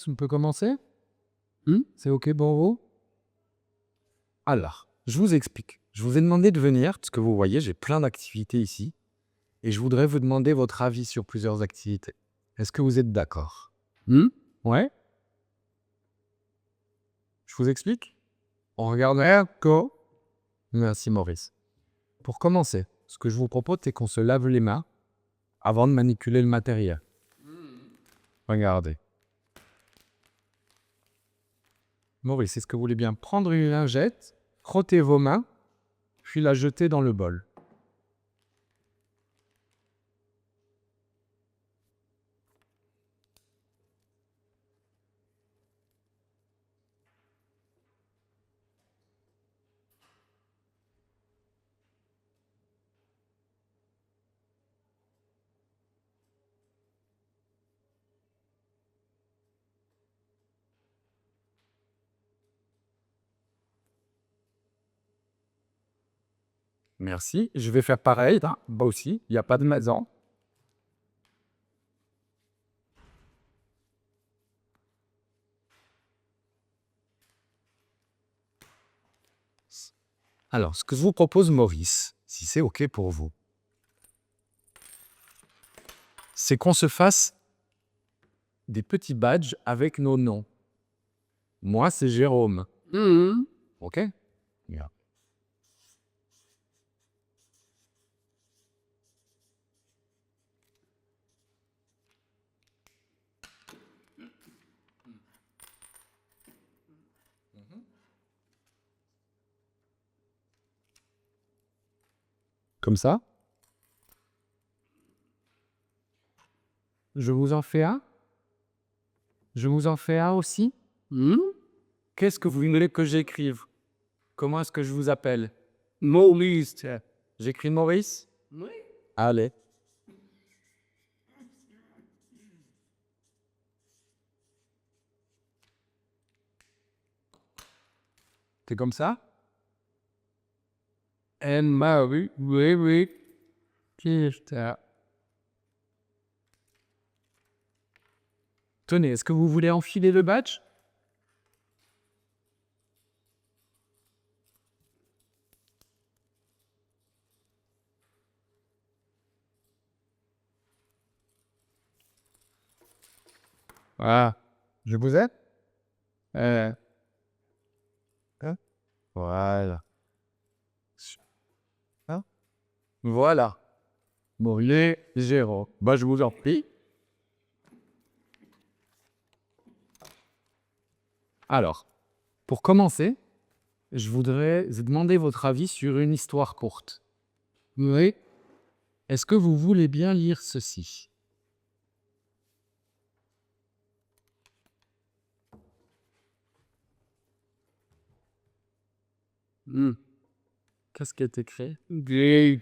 Maurice, on peut commencer? C'est OK pour vous? Alors, je vous explique. Je vous ai demandé de venir, parce que vous voyez, j'ai plein d'activités ici, et je voudrais vous demander votre avis sur plusieurs activités. Est-ce que vous êtes d'accord? Ouais? Je vous explique? On regarde. D'accord. Merci Maurice. Pour commencer, ce que je vous propose, c'est qu'on se lave les mains avant de manipuler le matériel. Regardez. Maurice, est-ce que vous voulez bien prendre une lingette, frotter vos mains, puis la jeter dans le bol? Merci. Je vais faire pareil. Moi aussi, il n'y a pas de maison. Alors, ce que je vous propose, Maurice, si c'est OK pour vous, c'est qu'on se fasse des petits badges avec nos noms. Moi, c'est Jérôme. OK? Bien. Comme ça. Je vous en fais un. Je vous en fais un aussi. Qu'est-ce que vous voulez que j'écrive? Comment est-ce que je vous appelle? Maurice. J'écris Maurice? Oui. Allez. C'est comme ça? Marie, oui. Tenez, est-ce que vous voulez enfiler le badge? Voilà. Je vous aide? Hein? Voilà. Hein? Voilà. Maurice, Jérôme. Je vous en prie. Alors, pour commencer, je voudrais vous demander votre avis sur une histoire courte. Oui. Est-ce que vous voulez bien lire ceci? Qu'est-ce qui est écrit? Oui.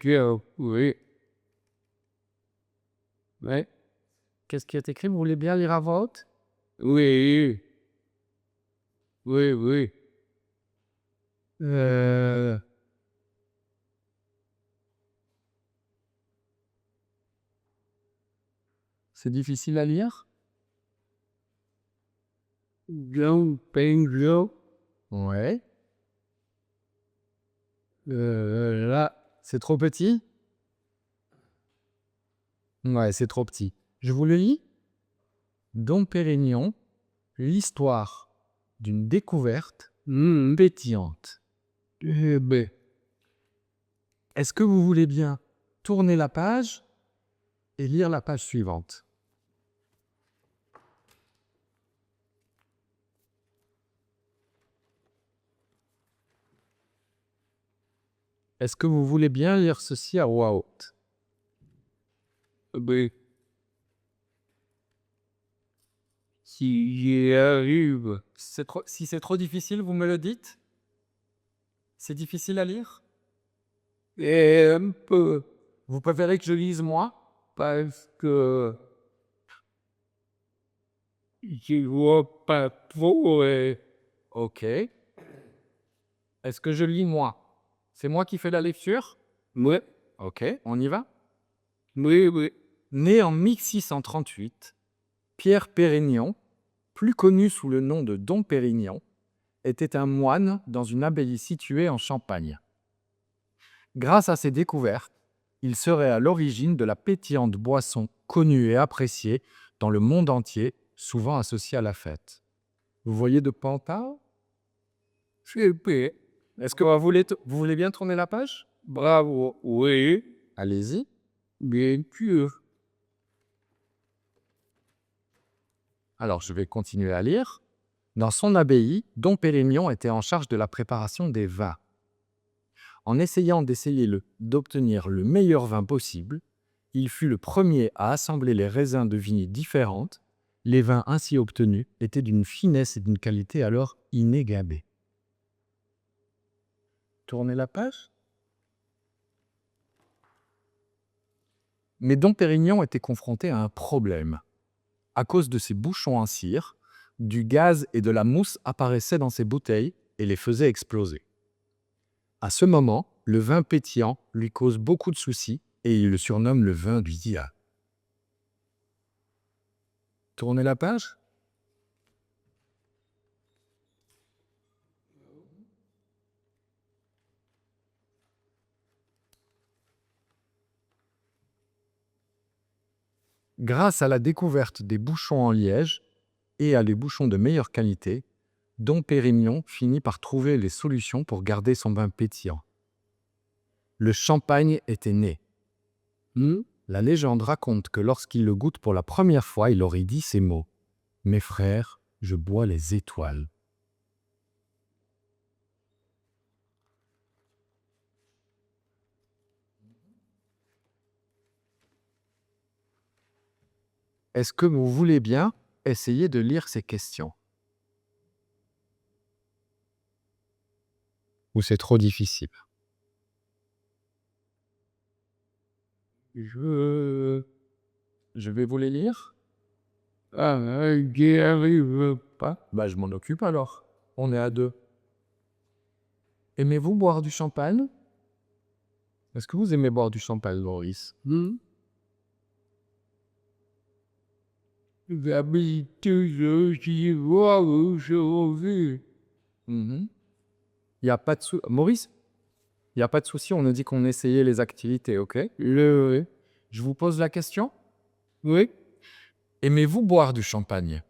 Oui. Qu'est-ce qui est écrit? Vous voulez bien lire à voix haute? Oui. Oui. C'est difficile à lire? Ouais. Là, c'est trop petit? Ouais, c'est trop petit. Je vous le lis? Dom Pérignon, l'histoire d'une découverte pétillante. Est-ce que vous voulez bien tourner la page et lire la page suivante? Est-ce que vous voulez bien lire ceci à voix haute? Oui. Si j'y arrive. Si c'est trop difficile, vous me le dites? C'est difficile à lire? Un peu. Vous préférez que je lise moi? Parce que je vois pas trop. Ok. Est-ce que je lis moi? C'est moi qui fais la lecture? Oui. Ok, on y va? Oui. Né en 1638, Pierre Pérignon, plus connu sous le nom de Dom Pérignon, était un moine dans une abbaye située en Champagne. Grâce à ses découvertes, il serait à l'origine de la pétillante boisson connue et appréciée dans le monde entier, souvent associée à la fête. Vous voyez de Pantin? Super. Est-ce que vous voulez bien tourner la page? Bravo. Oui, Allez-y. bien sûr. Alors, je vais continuer à lire. Dans son abbaye, Dom Pérignon était en charge de la préparation des vins. En essayant d'obtenir le meilleur vin possible, il fut le premier à assembler les raisins de vignes différentes. Les vins ainsi obtenus étaient d'une finesse et d'une qualité alors inégalées. Tournez la page. Mais Dom Pérignon était confronté à un problème. À cause de ses bouchons en cire, du gaz et de la mousse apparaissaient dans ses bouteilles et les faisaient exploser. À ce moment, le vin pétillant lui cause beaucoup de soucis et il le surnomme le vin du dia. Tournez la page. Grâce à la découverte des bouchons en liège et à les bouchons de meilleure qualité, Dom Pérignon finit par trouver les solutions pour garder son vin pétillant. Le champagne était né. La légende raconte que lorsqu'il le goûte pour la première fois, il aurait dit ces mots : « Mes frères, je bois les étoiles. » Est-ce que vous voulez bien essayer de lire ces questions? Ou c'est trop difficile? Je Je vais vous les lire? J'y arrive pas. Je m'en occupe alors. On est à 2. Aimez-vous boire du champagne? Est-ce que vous aimez boire du champagne, Maurice? D'habitude, j'y vois aujourd'hui. Il n'y a pas de Maurice, il n'y a pas de souci, on a dit qu'on essayait les activités, ok? Oui. Je vous pose la question. Oui. Aimez-vous boire du champagne?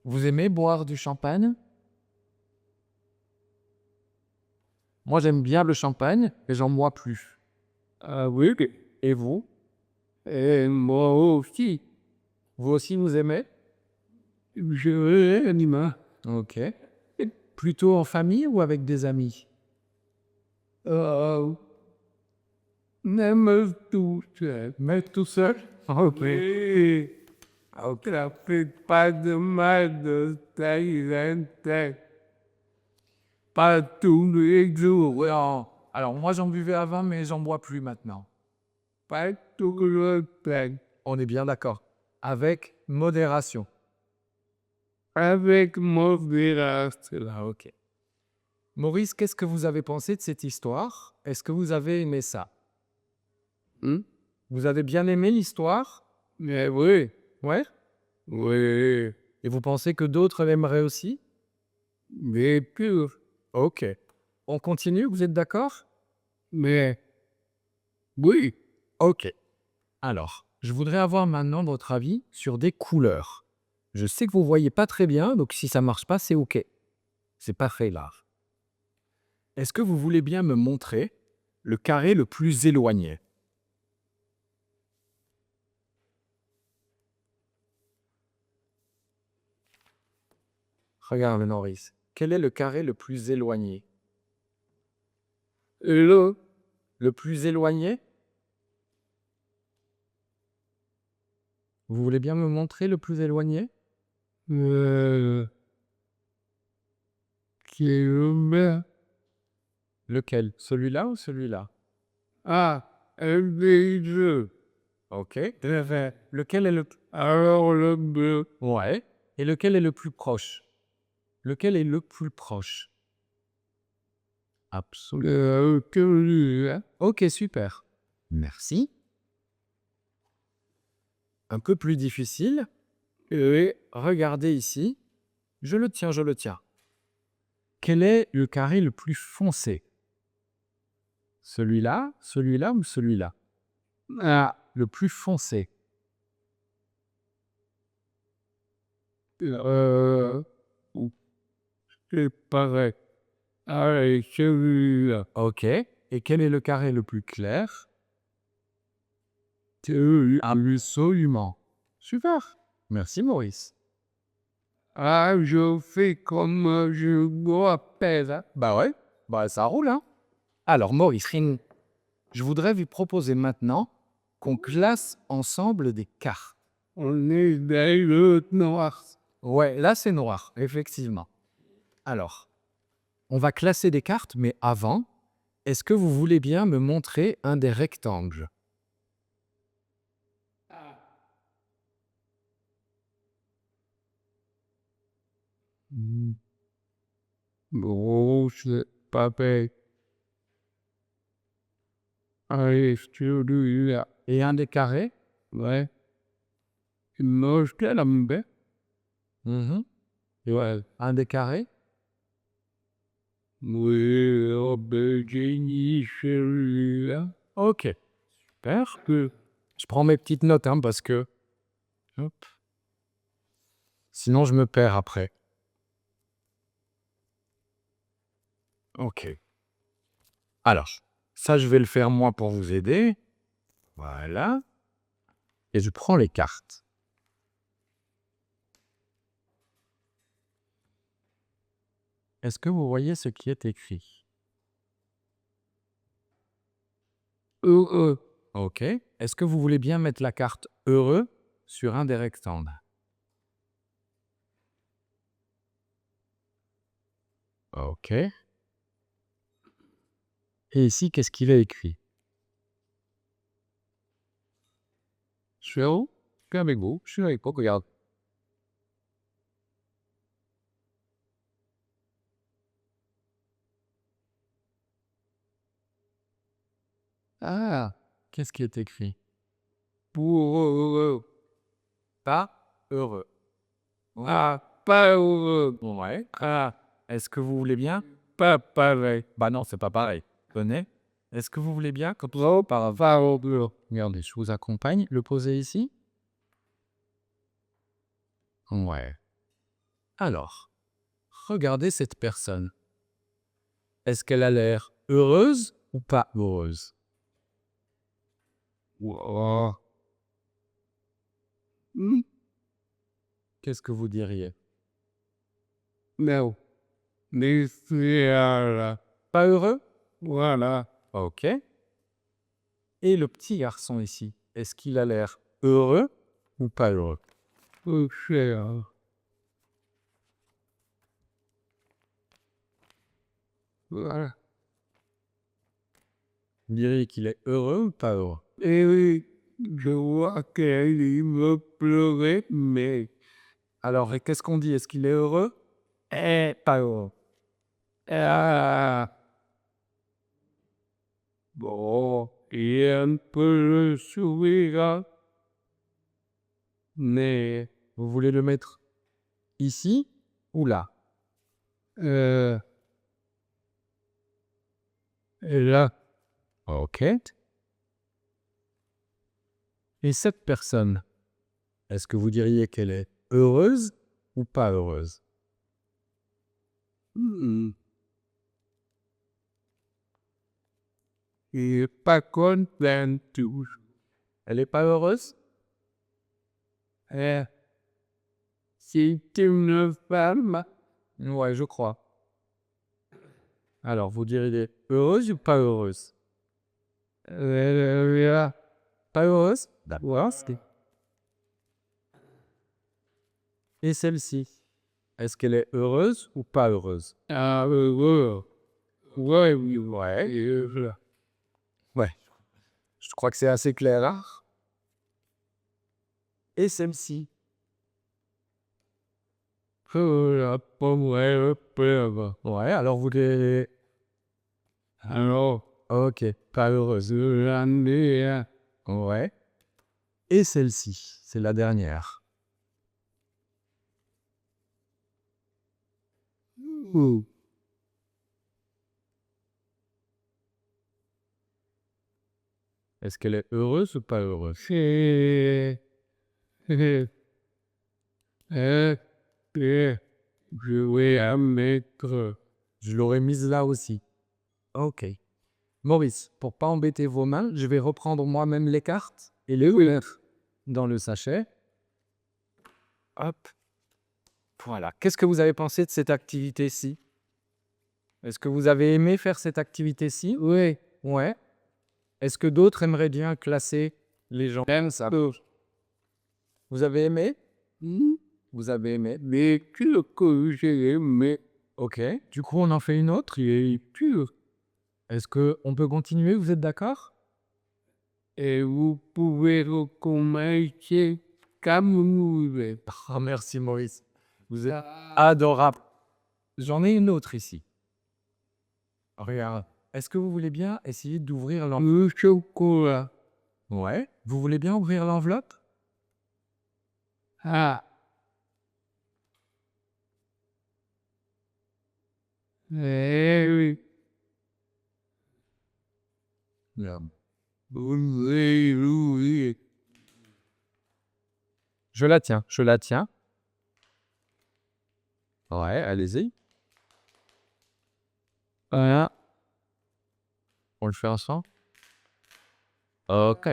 Vous aimez boire du champagne? Moi, j'aime bien le champagne, mais j'en bois plus. Ah oui. Et vous? Et moi aussi. Vous aussi, vous aimez? Je l'aime. Ok. Plutôt en famille ou avec des amis? Même tout seul. Mais tout seul? Ok. Oui. Ok. Ça fait pas de mal de tête. Pas tous les jours. Ouais, alors, moi, j'en buvais avant, mais j'en bois plus maintenant. Pas tout le temps. On est bien d'accord. Avec modération. Avec modération. Ah, ok. Maurice, qu'est-ce que vous avez pensé de cette histoire? Est-ce que vous avez aimé ça? Vous avez bien aimé l'histoire? Mais oui. Ouais? Oui. Et vous pensez que d'autres l'aimeraient aussi? Bien sûr. Ok. On continue, vous êtes d'accord? Mais oui. Ok. Alors, je voudrais avoir maintenant votre avis sur des couleurs. Je sais que vous voyez pas très bien, donc si ça marche pas, c'est ok. C'est parfait là. Est-ce que vous voulez bien me montrer le carré le plus éloigné? Regarde, Norris. Quel est le carré le plus éloigné? Le Le plus éloigné? Vous voulez bien me montrer le plus éloigné? qui est le mien. Lequel? Celui-là ou celui-là? Les deux. Ok. Lequel est le... Alors le bleu. Ouais. Et lequel est le plus proche? Lequel est le plus proche? Absolument. Que lui, hein. Ok, super. Merci. Un peu plus difficile. Oui. Regardez ici. Je le tiens, je le tiens. Quel est le carré le plus foncé? Celui-là, celui-là ou celui-là? Ah. Le plus foncé. C'est pareil. Allez, celui-là. Ok. Et quel est le carré le plus clair? Celui-là. Absolument. Super. Merci Maurice. Ah, je fais comme je me rappelle. Hein. Bah ouais, bah ça roule, hein. Alors Maurice, je voudrais vous proposer maintenant qu'on classe ensemble des cartes. On est dans le noir. Ouais, là c'est noir, effectivement. Alors, on va classer des cartes, mais avant, est-ce que vous voulez bien me montrer un des rectangles? Bon, c'est pas bête. Allez, celui-là. Et un des carrés? Ouais. Non, je l'aime bien. Mhm. Ouais. Un des carrés? Oui, oh ben, génie, celui-là. Ok, super. Je prends mes petites notes, hein, parce que... Hop. Sinon, je me perds après. Ok. Alors, ça, je vais le faire moi pour vous aider. Voilà. Et je prends les cartes. Est-ce que vous voyez ce qui est écrit? Ok. Est-ce que vous voulez bien mettre la carte heureux sur un des rectangles? Ok. Et ici, qu'est-ce qu'il est écrit? Je suis où? Je suis avec vous. Je suis avec vous, regarde. Ah, qu'est-ce qui est écrit? Pour Pas heureux. Ah, pas heureux. Ouais. Ah, Est-ce que vous voulez bien? pas pareil. Bah non, c'est pas pareil. Tenez. Est-ce que vous voulez bien, comme ça, Trop pas heureux. regardez, je vous accompagne, le poser ici? Ouais. Alors, regardez cette personne. Est-ce qu'elle a l'air heureuse ou pas heureuse? Oh. Hmm, Qu'est-ce que vous diriez? non. Mais c'est là. Pas heureux? Voilà. Ok. Et le petit garçon ici, est-ce qu'il a l'air heureux ou pas heureux? Peu cher. Voilà. Vous diriez qu'il est heureux ou pas heureux? Et oui, je vois qu'il me pleurait, mais Alors, et qu'est-ce qu'on dit? Est-ce qu'il est heureux? Pas heureux. ah, bon, il a un peu le sourire, mais Vous voulez le mettre ici ou là? euh, et là, Ok. Et cette personne, est-ce que vous diriez qu'elle est heureuse ou pas heureuse? hmm, il est pas content toujours. Elle n'est pas heureuse? Euh, c'est une femme, Ouais, je crois. Alors, vous diriez heureuse ou pas heureuse? là, Pas heureuse? voilà. Et celle-ci, est-ce qu'elle est heureuse ou pas heureuse? Ah, ouais, ouais, oui, Ouais. là. Ouais. Je crois que c'est assez clair, hein? Et celle-ci? La pomme, elle pleure. Ouais, alors vous les... Alors, Ok, pas heureuse. j'en ai un. Ouais. Et celle-ci, c'est la dernière. Ou. Est-ce qu'elle est heureuse ou pas heureuse? C'est. Je vais la mettre. Je l'aurais mise là aussi. Ok. Maurice, pour pas embêter vos mains, je vais reprendre moi-même les cartes et les mettre dans le sachet. Hop. Voilà. Qu'est-ce que vous avez pensé de cette activité-ci? Est-ce que vous avez aimé faire cette activité-ci? Oui. Ouais. Est-ce que d'autres aimeraient bien classer les gens? J'aime ça. Vous avez aimé? Hmm? Vous avez aimé? Mais que j'ai aimé. Ok. Du coup, on en fait une autre. Et pur. Est-ce qu'on peut continuer? Vous êtes d'accord? Et vous pouvez recommencer comme vous voulez. Oh, merci Maurice. Vous êtes adorable. J'en ai une autre ici. Regarde. Est-ce que vous voulez bien essayer d'ouvrir l'enveloppe? Le chocolat. Ouais. Vous voulez bien ouvrir l'enveloppe? Ah. Eh oui. Oui, oui. Je la tiens. Je la tiens. Ouais, allez-y. Voilà. On le fait ensemble? Ok.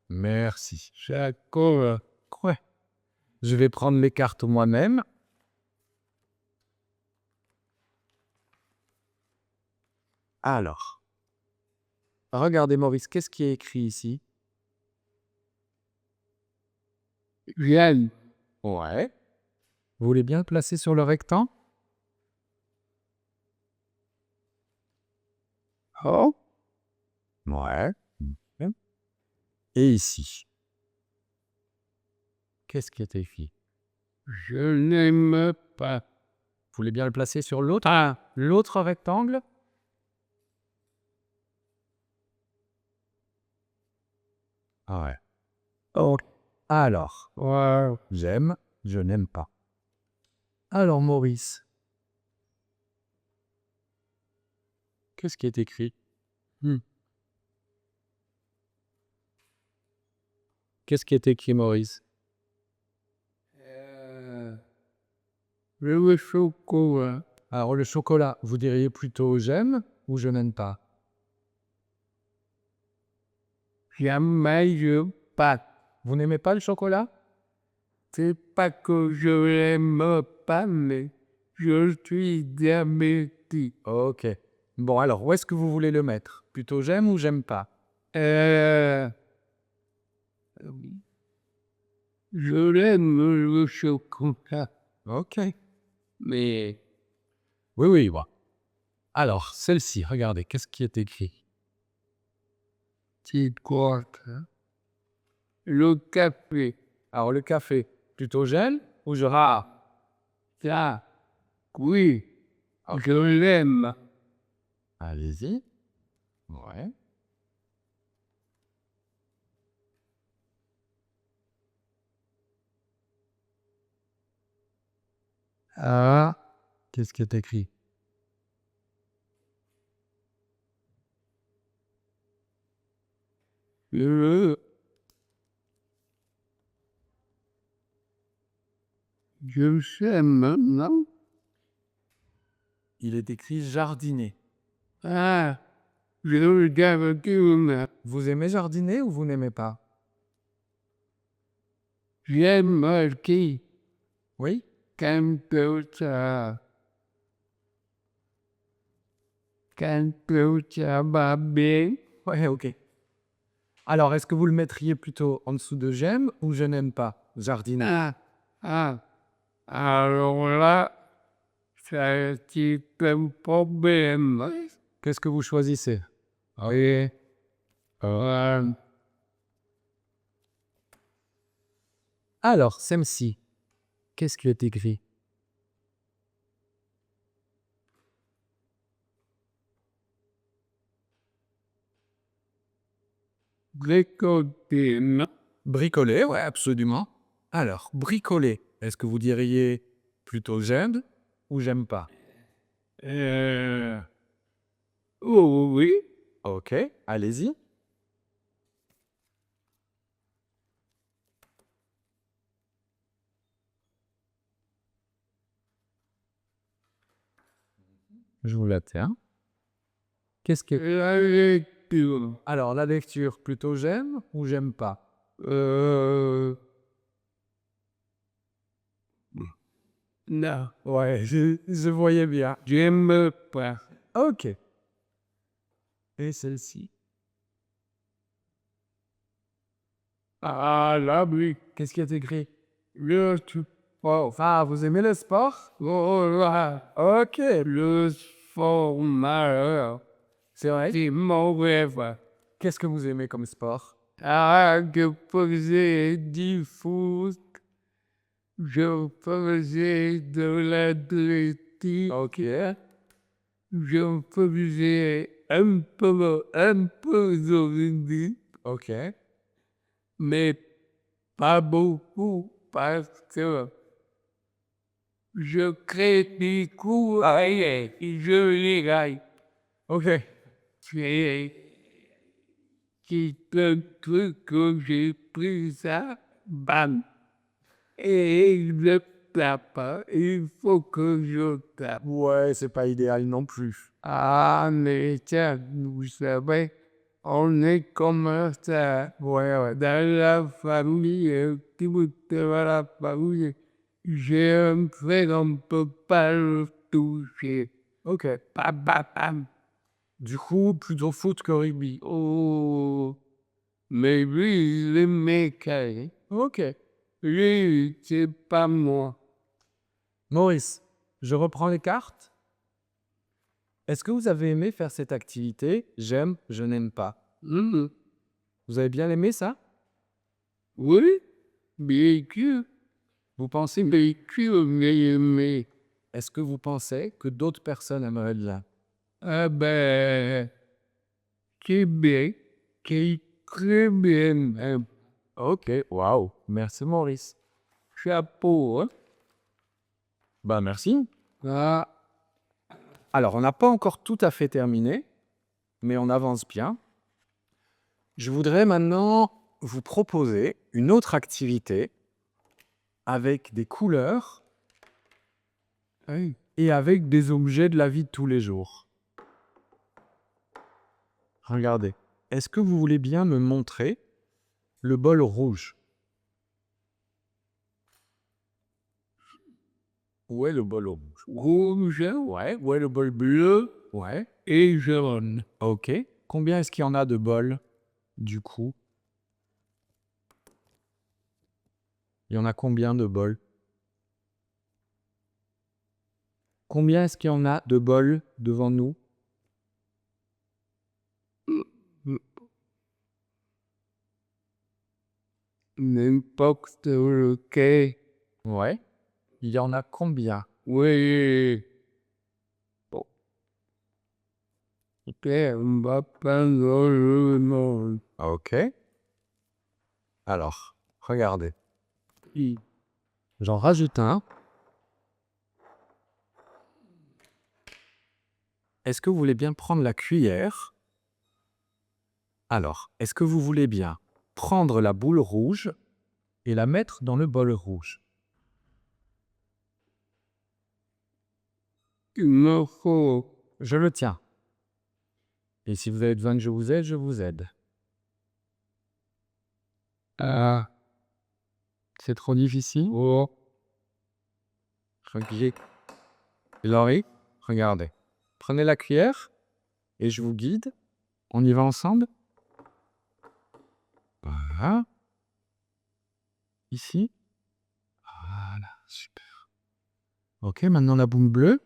Merci. Chocolat. Ouais. Je vais prendre les cartes moi-même. Alors. Regardez Maurice, qu'est-ce qui est écrit ici? J'aime. Ouais. Vous voulez bien le placer sur le rectangle? Oh. Ouais. Et ici? Qu'est-ce qui est écrit? Je n'aime pas. Vous voulez bien le placer sur l'autre? Ah. L'autre rectangle? Ah ouais. Oh. Alors, Wow. j'aime, je n'aime pas. Alors Maurice, qu'est-ce qui est écrit? Qu'est-ce qui est écrit Maurice? Le chocolat. Alors le chocolat, vous diriez plutôt j'aime ou je n'aime pas? J'aime pas. Vous n'aimez pas le chocolat? C'est pas que je l'aime pas, mais je suis diabétique. Ok. Bon alors, où est-ce que vous voulez le mettre? Plutôt j'aime ou j'aime pas? Je l'aime le chocolat, Ok. mais Oui, oui, bon. Alors, celle-ci, regardez, qu'est-ce qui est écrit? c'est quoi ça? Le café, Alors le café, plutôt j'aime ou je râle? ça, oui, Ok. je l'aime. Allez-y. Ouais. Ah, Qu'est-ce qui est écrit? je, je sais maintenant. Il est écrit jardiner. Ah, je regarde une. Vous aimez jardiner ou vous n'aimez pas? J'aime qui, Oui? quand ça va bien. Ouais, ok. Alors, est-ce que vous le mettriez plutôt en dessous de j'aime ou je n'aime pas? Jardiner. Ah, alors là, c'est un problème. Qu'est-ce que vous choisissez? Oui, euh, Alors, celle-ci, qu'est-ce qui est écrit? récolter, non? Bricoler, ouais, absolument. Alors, bricoler, est-ce que vous diriez plutôt j'aime ou j'aime pas? Oh oui. Ok, allez-y. Je vous la tiens. Qu'est-ce que... La lecture. Alors, la lecture, plutôt j'aime ou j'aime pas? Non, Ouais, je voyais bien. j'aime pas. Ok. Et celle-ci? Ah, là, oui. Qu'est-ce qui est écrit? Le sport. Ah, vous aimez le sport? Oh là, Ok. le sport malheur. C'est vrai. C'est mauvais, va. Qu'est-ce que vous aimez comme sport? Ah, je faisais du foot. Je faisais de l'athlétique. Ok. Je faisais un peu de rugby, Ok. mais pas beaucoup parce que je crée des coups et je les gagne. Ok. C'est un truc que j'ai pris ça, bam. Et je tape pas, il faut que je tape. Ouais, c'est pas idéal non plus. Ah, mais tiens, vous savez, on est comme ça. Ouais, ouais. Dans la famille, tout dans la famille, j'ai un frère, on ne peut pas le toucher. Ok. Bam, bam, bam. Du coup, plutôt foot que rugby. Oh, mais lui, il est mécaï. Ok. Lui, c'est pas moi. Maurice, je reprends les cartes. Est-ce que vous avez aimé faire cette activité? J'aime, je n'aime pas. Mhm. Vous avez bien aimé ça? Oui, bien sûr, Vous pensez, bien sûr, j'ai aimé. est-ce que vous pensez que d'autres personnes aimeraient bien? Ah ben, c'est bien, c'est très bien même. Ok, waouh. Merci Maurice. Chapeau, hein? Bah merci. Ah, Alors, on n'a pas encore tout à fait terminé, mais on avance bien. Je voudrais maintenant vous proposer une autre activité avec des couleurs hein, et avec des objets de la vie de tous les jours. Regardez. Est-ce que vous voulez bien me montrer le bol rouge? Où est le bol rouge? rouge Ouais. Où est le bol bleu? Ouais. et jaune. Ok. Combien est-ce qu'il y en a de bols, du coup? Il y en a combien de bols? Combien est-ce qu'il y en a de bols devant nous? N'importe lequel. Ouais. Il y en a combien? Oui. Bon, ok, on va prendre le monde. Ok. Alors, regardez. J'en rajoute un. Est-ce que vous voulez bien prendre la cuillère? Alors, est-ce que vous voulez bien prendre la boule rouge et la mettre dans le bol rouge? Il me faut. Je le tiens. Et si vous avez besoin que je vous aide, je vous aide. Ah, C'est trop difficile? oh, Regardez. Laurie, regardez. Prenez la cuillère et je vous guide. On y va ensemble? Voilà. Ici. Voilà, super. Ok, maintenant la boule bleue.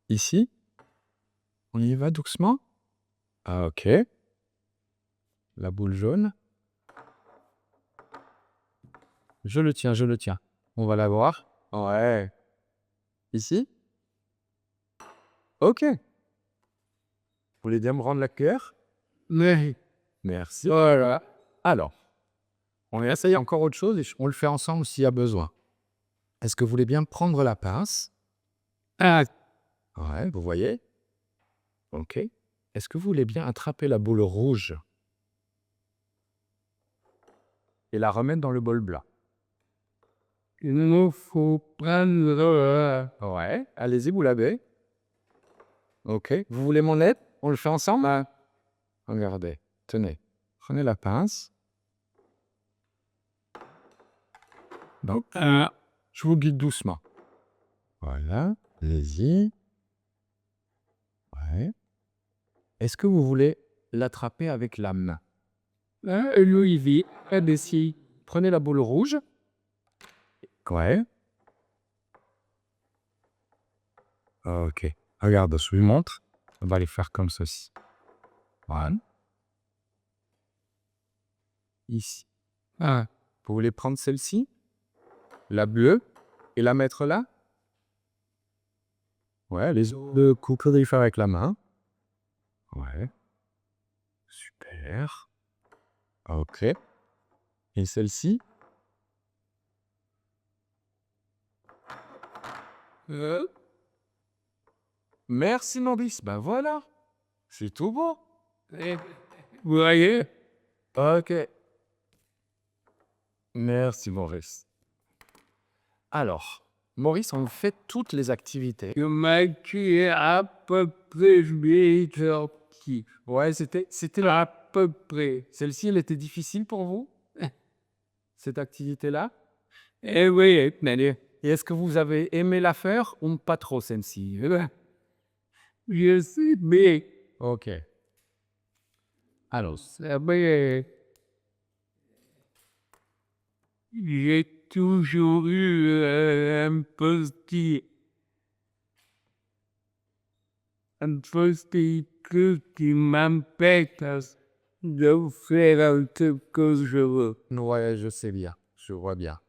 Ici. On y va doucement. Ah, ok. La boule jaune. Je le tiens, je le tiens. On va la voir. Ouais. Ici. Ok. Vous voulez bien me rendre la cuillère? mais Merci. voilà. Alors, on essaye encore autre chose et on le fait ensemble s'il y a besoin. Est-ce que vous voulez bien prendre la pince? Ah, Ouais, vous voyez? OK. Est-ce que vous voulez bien attraper la boule rouge et la remettre dans le bol blanc? il nous faut prendre Ouais, allez-y, vous l'avez. OK. Vous voulez mon aide? On le fait ensemble? Regardez, tenez. Prenez la pince. Donc, je vous guide doucement. Voilà, allez-y. Ouais. Est-ce que vous voulez l'attraper avec la main? Louis ici. Prenez la boule rouge. Ouais. OK. Regarde, je vous montre. On va les faire comme ceci. Voilà. Ici. Ah, Vous voulez prendre celle-ci, la bleue, et la mettre là? Ouais, les autres de couper les faire avec la main. Ouais. Super. OK. Et celle-ci? Merci Maurice. Ben voilà. C'est tout beau. et vous voyez, OK. Merci Maurice. Alors, Maurice, on fait toutes les activités. je m'acquis à peu près 8 heures qui. Ouais, c'était À peu près. celle-ci, elle était difficile pour vous? Cette activité-là? Et oui, mais Et est-ce que vous avez aimé la faire ou pas trop celle-ci? je sais bien, OK. Alors, ça va. J'ai toujours eu un petit truc qui m'empêche de faire ce que je veux. ouais, je sais bien. Je vois bien.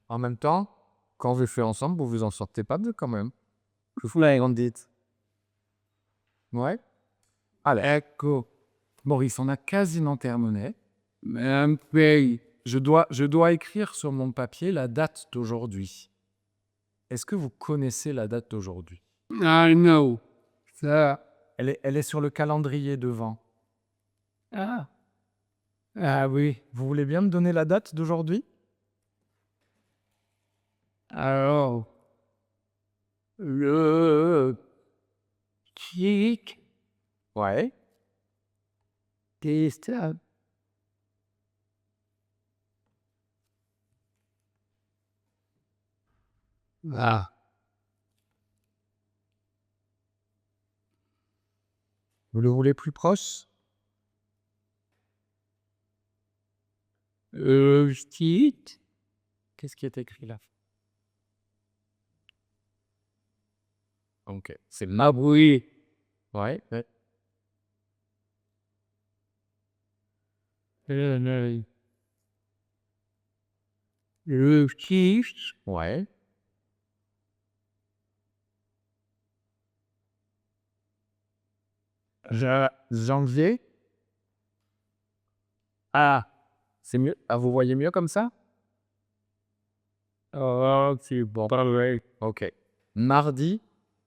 En même temps, quand je fais ensemble, vous vous en sortez pas deux quand même. Que vous l'avez dites. Ouais. Allez, Ecco, Maurice, on a quasiment terminé. mais un pays. Je dois écrire sur mon papier la date d'aujourd'hui. Est-ce que vous connaissez la date d'aujourd'hui? I know. Ça. Elle est sur le calendrier devant. Ah. Ah oui. Vous voulez bien me donner la date d'aujourd'hui? Alors, le chic, Ouais. c'est ça. Ah. Vous le voulez plus proche? Le chic, Qu'est-ce qui est écrit là? Ok. C'est ah oui. Ouais. Le le chic, Ouais. Janvier? ah. C'est mieux? Ah, vous voyez mieux comme ça? Oh, c'est bon. Parfait. Ok. Mardi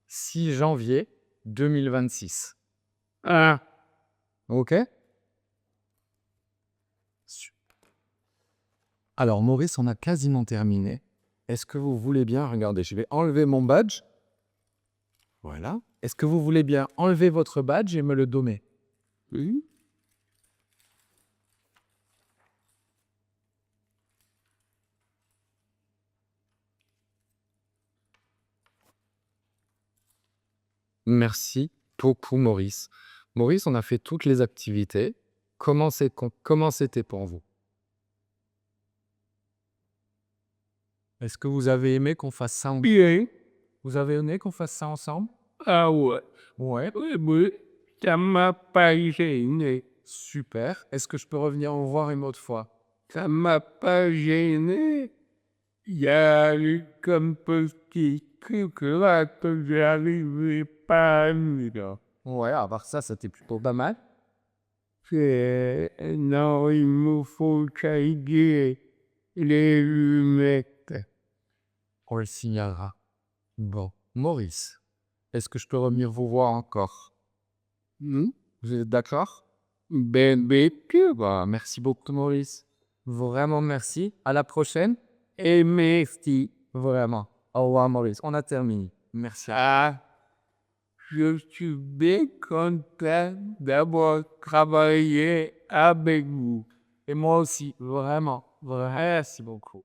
6 janvier 2026. Ah. Ok? Alors, Maurice, on a quasiment terminé. Est-ce que vous voulez bien, regardez, je vais enlever mon badge. Voilà. Est-ce que vous voulez bien enlever votre badge et me le donner? Oui. Merci beaucoup, Maurice. Maurice, on a fait toutes les activités. Comment c'était pour vous? Est-ce que vous avez aimé qu'on fasse ça? Bien. Vous avez aimé qu'on fasse ça ensemble? Ah ouais. Ouais. Oui, oui. Ça m'a pas gêné. Super. Est-ce que je peux revenir vous voir une autre fois? Ça m'a pas gêné. Il y a eu comme petit truc là que j'arrivais pas à lire. Ouais, à part ça, c'était plutôt pas mal. Non, il me faut changer les lunettes. On le signalera. Bon, Maurice, est-ce que je peux revenir vous voir encore? Hmm? Vous êtes d'accord? Bien sûr. Bah, merci beaucoup, Maurice. Vraiment merci. À la prochaine. Et merci. Vraiment. Au revoir, Maurice. On a terminé. Merci. Ah, je suis bien content d'avoir travaillé avec vous. Et moi aussi, vraiment. Merci beaucoup.